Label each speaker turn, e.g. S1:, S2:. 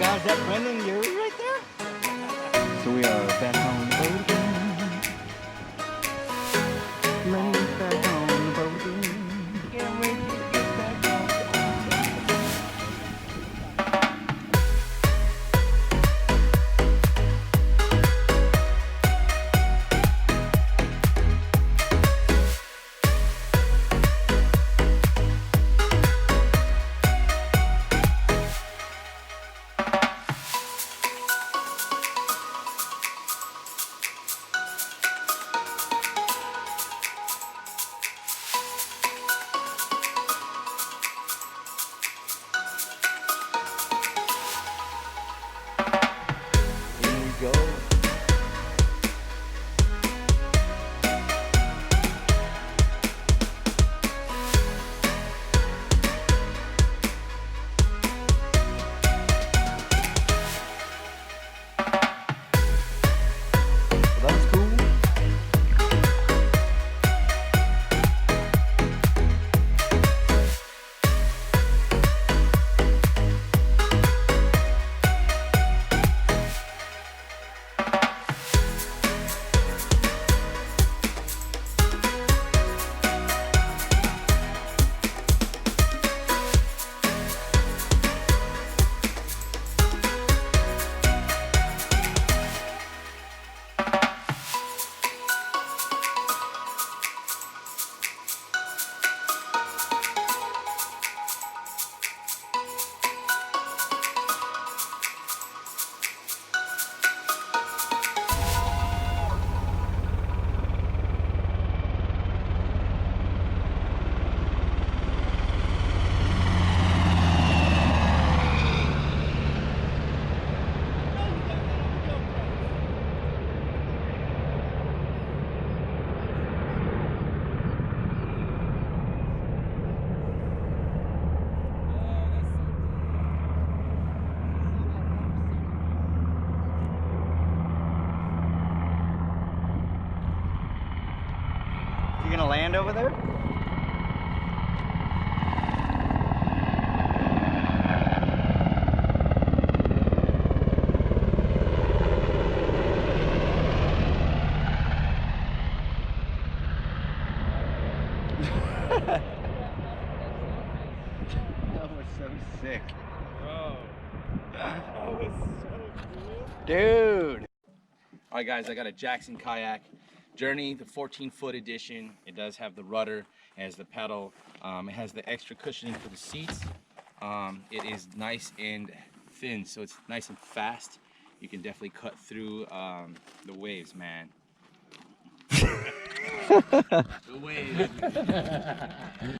S1: God, is that Brendan you right there? So we are back on the boat again. Brendan's back on the boat again. Can't wait to get back on the boat. Go. Well, that was cool. You gonna land over there? That was so sick.
S2: Bro, that was so cool.
S1: Dude!
S2: Alright guys, I got a Jackson kayak. Journey, the 14-foot edition. It does have the rudder, it has the pedal, it has the extra cushioning for the seats. It is nice and thin, so it's nice and fast. You can definitely cut through the waves, man. The waves.